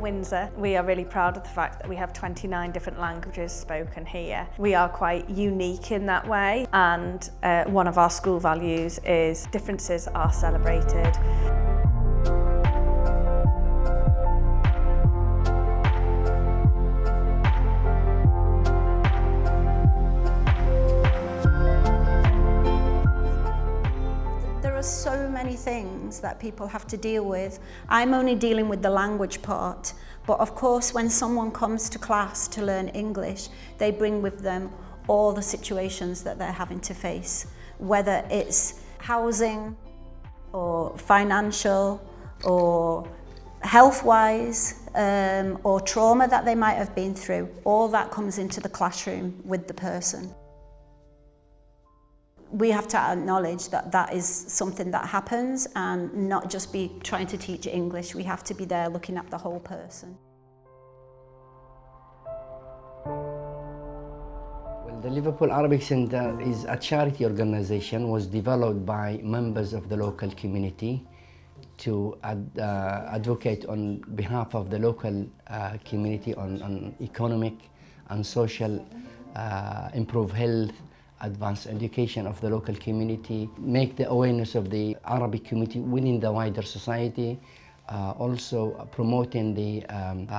Windsor. We are really proud of the fact that we have 29 different languages spoken here. We are quite unique in that way, and one of our school values is differences are celebrated. So many things that people have to deal with. I'm only dealing with the language part, but of course when someone comes to class to learn English, they bring with them all the situations that they're having to face, whether it's housing or financial or health-wise or trauma that they might have been through. All that comes into the classroom with the person. We have to acknowledge that that is something that happens and not just be trying to teach English. We have to be there looking at the whole person. Well, the Liverpool Arabic Centre is a charity organisation, was developed by members of the local community to advocate on behalf of the local community on economic and social, improve health, advance education of the local community, make the awareness of the Arabic community within the wider society, also promoting the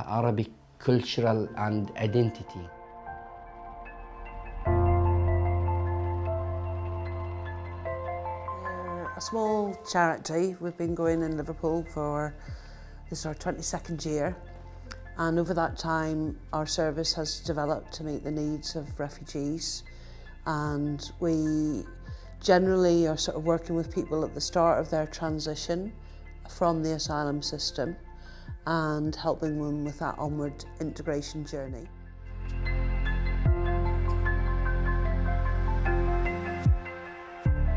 Arabic cultural and identity. We're a small charity. We've been going in Liverpool for this is our 22nd year, and over that time our service has developed to meet the needs of refugees. And we generally are sort of working with people at the start of their transition from the asylum system and helping them with that onward integration journey.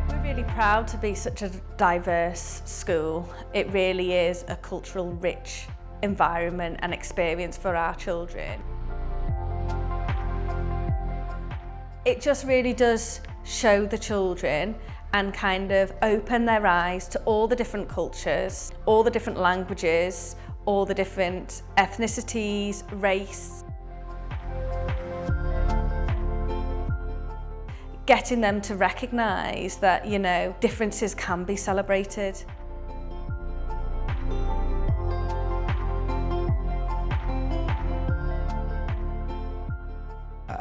We're really proud to be such a diverse school. It really is a cultural rich environment and experience for our children. It just really does show the children and kind of open their eyes to all the different cultures, all the different languages, all the different ethnicities, race. Getting them to recognise that, you know, differences can be celebrated.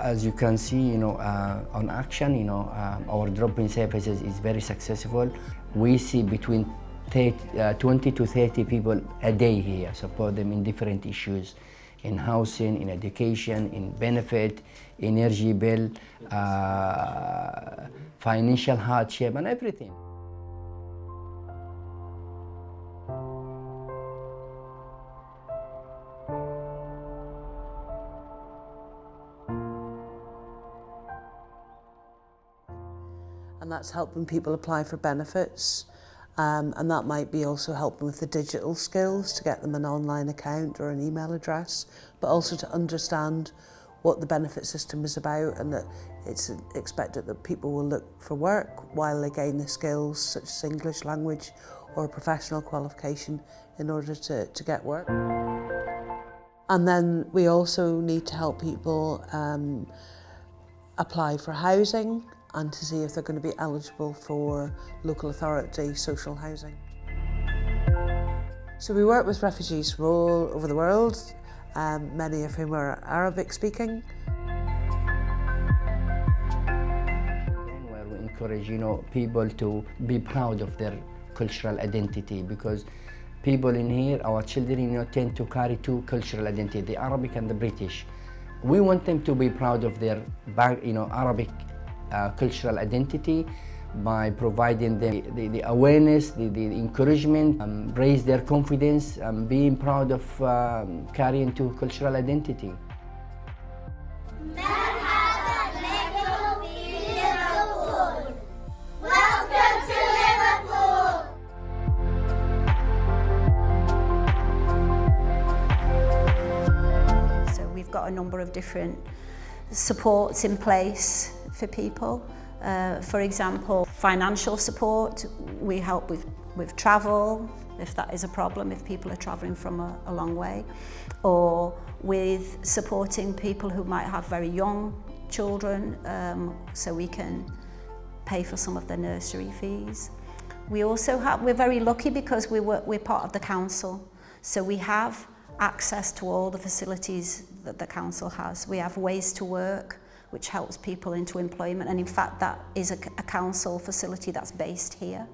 As you can see, on action, our drop-in services is very successful. We see between 20 to 30 people a day here, support them in different issues, in housing, in education, in benefit, energy bill, financial hardship, and everything. And that's helping people apply for benefits, and that might be also helping with the digital skills to get them an online account or an email address, but also to understand what the benefit system is about, and that it's expected that people will look for work while they gain the skills such as English language or a professional qualification in order to get work. And then we also need to help people apply for housing and to see if they're going to be eligible for local authority social housing. So we work with refugees from all over the world, many of whom are Arabic speaking. Where we encourage people to be proud of their cultural identity, because people in here, our children tend to carry two cultural identities, the Arabic and the British. We want them to be proud of their Arabic cultural identity by providing them the awareness, the encouragement, raise their confidence, being proud of carrying two cultural identity. Welcome to Liverpool! So we've got a number of different supports in place for people. For example, financial support. We help with travel, if that is a problem, if people are travelling from a long way, or with supporting people who might have very young children, so we can pay for some of their nursery fees. We also have, we're very lucky because we're part of the council, so we have access to all the facilities that the council has. We have Ways to Work, which helps people into employment, and in fact that is a council facility that's based here.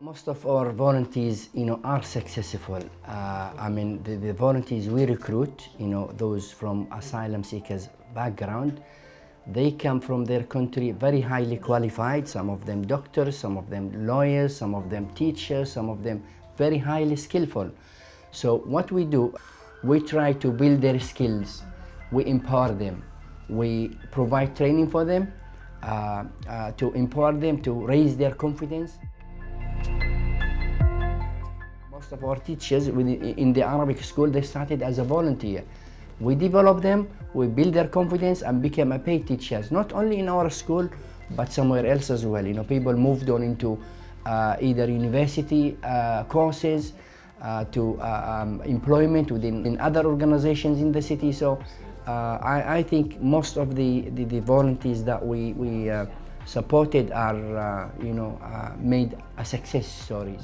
Most of our volunteers, are successful. I mean, the volunteers we recruit, those from asylum seekers background, they come from their country very highly qualified, some of them doctors, some of them lawyers, some of them teachers, some of them very highly skillful. So what we do, we try to build their skills, we empower them, we provide training for them, to empower them, to raise their confidence. Most of our teachers in the Arabic school, they started as a volunteer. We develop them, we build their confidence and became a paid teachers, not only in our school, but somewhere else as well. People moved on into either university courses, to employment in other organizations in the city. So I think most of the volunteers that we supported are, made a success stories.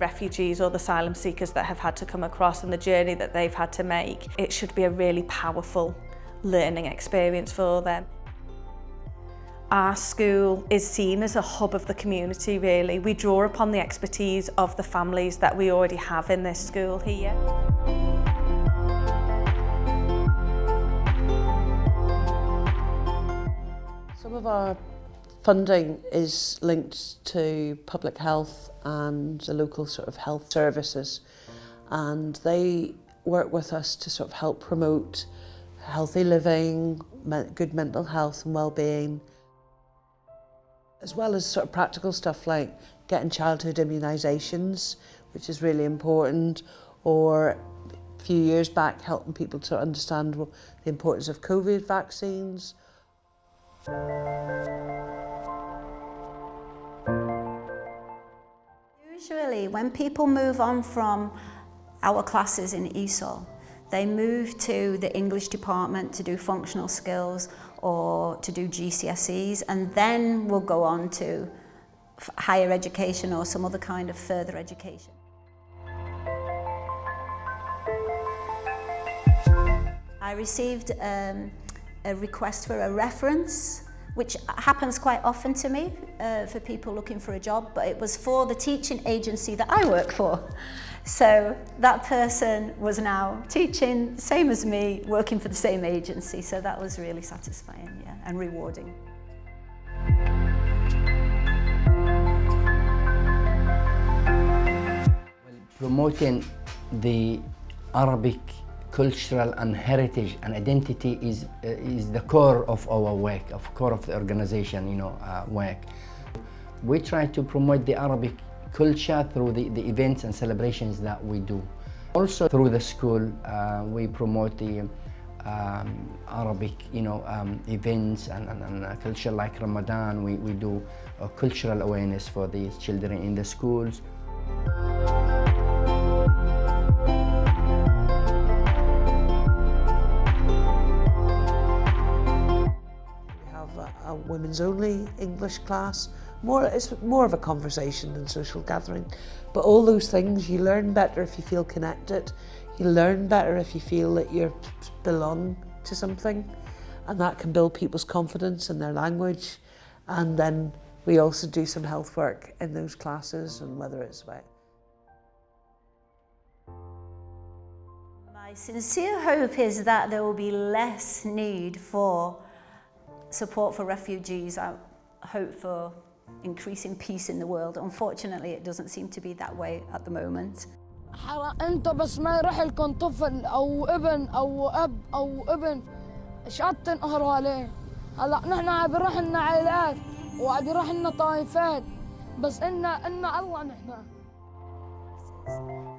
Refugees or the asylum seekers that have had to come across and the journey that they've had to make, it should be a really powerful learning experience for them. Our school is seen as a hub of the community, really. We draw upon the expertise of the families that we already have in this school here. Some of our funding is linked to public health and the local sort of health services, and they work with us to sort of help promote healthy living, good mental health and well-being, as well as sort of practical stuff like getting childhood immunisations, which is really important, or a few years back helping people to understand the importance of COVID vaccines. Usually when people move on from our classes in ESOL, they move to the English department to do functional skills or to do GCSEs, and then will go on to higher education or some other kind of further education. I received a request for a reference, which happens quite often to me for people looking for a job, but it was for the teaching agency that I work for. So that person was now teaching, same as me, working for the same agency, so that was really satisfying, yeah, and rewarding. Promoting the Arabic cultural and heritage and identity is the core of our work, core of the organization, work. We try to promote the Arabic culture through the events and celebrations that we do. Also through the school, we promote the Arabic, events and culture like Ramadan. We do cultural awareness for these children in the schools. A women's only English class. It's more of a conversation than social gathering. But all those things, you learn better if you feel connected. You learn better if you feel that you belong to something. And that can build people's confidence in their language. And then we also do some health work in those classes, and whether it's about. My sincere hope is that there will be less need for support for refugees. I hope for increasing peace in the world. Unfortunately, it doesn't seem to be that way at the moment. انت بس ما يروح لكم طفل او ابن او اب او ابن ايش قد تنقهروا عليه. هلا نحن عم بيروح لنا عائلات وعم بيروح لنا طائفات بس إنا الله نحن.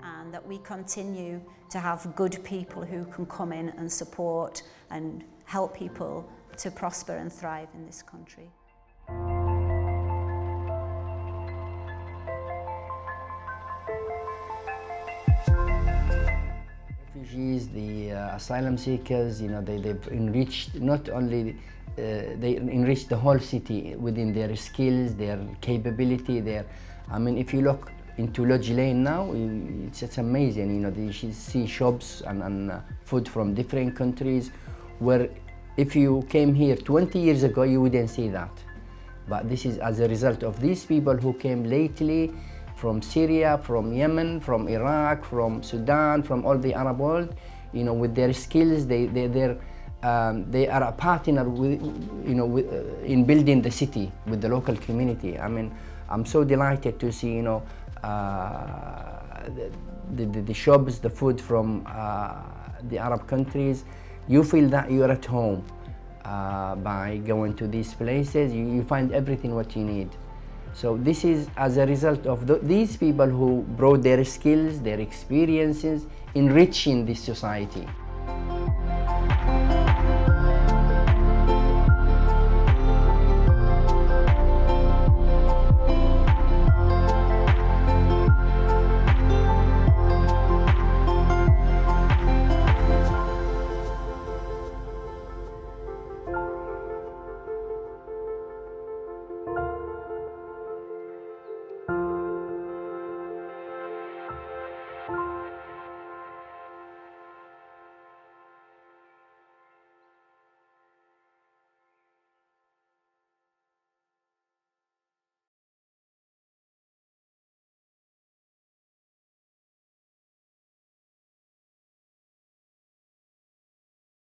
And that we continue to have good people who can come in and support and help people to prosper and thrive in this country. Refugees, the asylum seekers, they've enriched not only they enriched the whole city within their skills, their capability, if you look into Lodge Lane now, it's amazing. You see shops and food from different countries, where if you came here 20 years ago, you wouldn't see that. But this is as a result of these people who came lately from Syria, from Yemen, from Iraq, from Sudan, from all the Arab world. With their skills, they are a partner with, in building the city with the local community. I'm so delighted to see, the shops, the food from the Arab countries. You feel that you're at home by going to these places. You find everything what you need. So this is as a result of these people who brought their skills, their experiences, enriching this society.